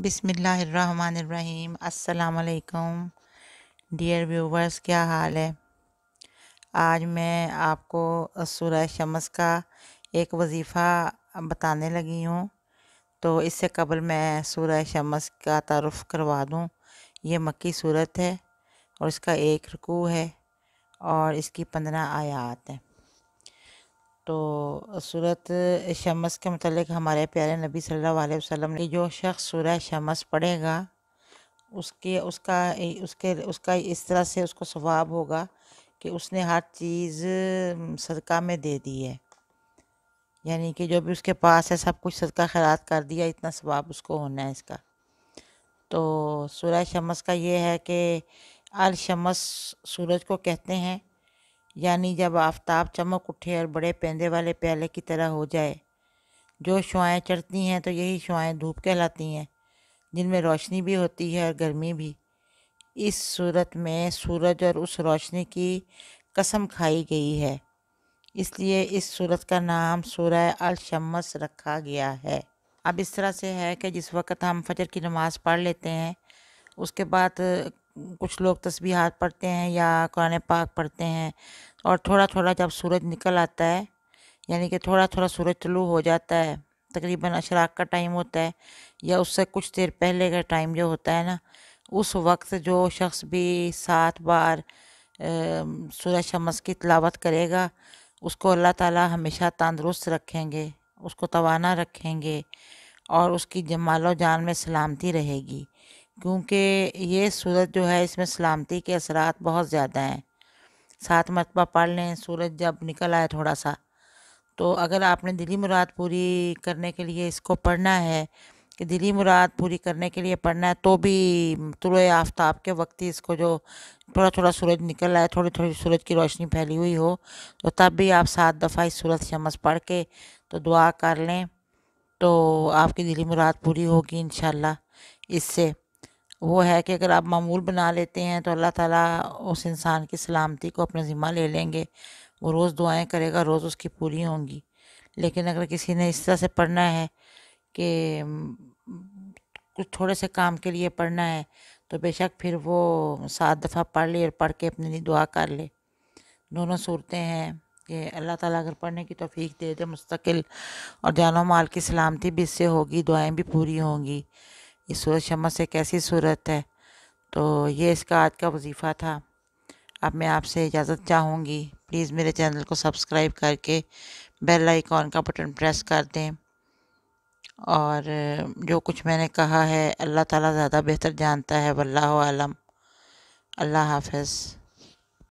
بسم اللہ الرحمن الرحیم۔ السلام علیکم ڈیئر ویورز، کیا حال ہے؟ آج میں آپ کو سورہ شمس کا ایک وظیفہ بتانے لگی ہوں۔ تو اس سے قبل میں سورہ شمس کا تعارف کروا دوں۔ یہ مکی صورت ہے اور اس کا 1 رکوع ہے اور اس کی 15 آیات ہیں۔ تو سورۃ شمس کے متعلق ہمارے پیارے نبی صلی اللہ علیہ وسلم نے جو شخص سورہ شمس پڑھے گا اس کا اس طرح سے اس کو ثواب ہوگا کہ اس نے ہر چیز صدقہ میں دے دی ہے، یعنی کہ جو بھی اس کے پاس ہے سب کچھ صدقہ خیرات کر دیا، اتنا ثواب اس کو ہونا ہے اس کا۔ تو سورہ شمس کا یہ ہے کہ الشمس سورج کو کہتے ہیں، یعنی جب آفتاب چمک اٹھے اور بڑے پیندے والے پیالے کی طرح ہو جائے، جو شعاعیں چڑھتی ہیں تو یہی شعاعیں دھوپ کہلاتی ہیں، جن میں روشنی بھی ہوتی ہے اور گرمی بھی۔ اس صورت میں سورج اور اس روشنی کی قسم کھائی گئی ہے، اس لیے اس صورت کا نام سورہ الشمس رکھا گیا ہے۔ اب اس طرح سے ہے کہ جس وقت ہم فجر کی نماز پڑھ لیتے ہیں، اس کے بعد کچھ لوگ تسبیحات پڑھتے ہیں یا قرآن پاک پڑھتے ہیں، اور تھوڑا تھوڑا جب سورج نکل آتا ہے، یعنی کہ تھوڑا تھوڑا سورج طلوع ہو جاتا ہے، تقریباً اشراق کا ٹائم ہوتا ہے یا اس سے کچھ دیر پہلے کا ٹائم جو ہوتا ہے نا، اس وقت جو شخص بھی 7 بار سورہ شمس کی تلاوت کرے گا، اس کو اللہ تعالیٰ ہمیشہ تندرست رکھیں گے، اس کو توانا رکھیں گے اور اس کی مال و جان میں سلامتی رہے گی، کیونکہ یہ سورج جو ہے اس میں سلامتی کے اثرات بہت زیادہ ہیں۔ 7 مرتبہ پڑھ لیں سورج جب نکل آئے تھوڑا سا، تو اگر آپ نے دلی مراد پوری کرنے کے لیے اس کو پڑھنا ہے، کہ دلی مراد پوری کرنے کے لیے پڑھنا ہے، تو بھی طلوع آفتاب کے وقت ہی اس کو جو تھوڑا تھوڑا سورج نکل آئے، تھوڑی تھوڑی سورج کی روشنی پھیلی ہوئی ہو، تو تب بھی آپ 7 دفعہ اس سورۃ شمس پڑھ کے تو دعا کر لیں، تو آپ کی دلی مراد پوری ہوگی انشاءاللہ۔ اس سے وہ ہے کہ اگر آپ معمول بنا لیتے ہیں تو اللہ تعالیٰ اس انسان کی سلامتی کو اپنے ذمہ لے لیں گے، وہ روز دعائیں کرے گا، روز اس کی پوری ہوں گی۔ لیکن اگر کسی نے اس طرح سے پڑھنا ہے کہ کچھ تھوڑے سے کام کے لیے پڑھنا ہے، تو بے شک پھر وہ 7 دفعہ پڑھ لے اور پڑھ کے اپنے لیے دعا کر لے۔ دونوں صورتیں ہیں کہ اللہ تعالیٰ اگر پڑھنے کی توفیق دے دے مستقل، اور جان و مال کی سلامتی بھی اس سے ہوگی، دعائیں بھی پوری ہوں گی۔ یہ سورۃ شمس ایک ایسی صورت ہے۔ تو یہ اس کا آج کا وظیفہ تھا۔ اب میں آپ سے اجازت چاہوں گی، پلیز میرے چینل کو سبسکرائب کر کے بیل آئیکن کا بٹن پریس کر دیں، اور جو کچھ میں نے کہا ہے اللہ تعالیٰ زیادہ بہتر جانتا ہے، واللہ اعلم۔ اللہ حافظ۔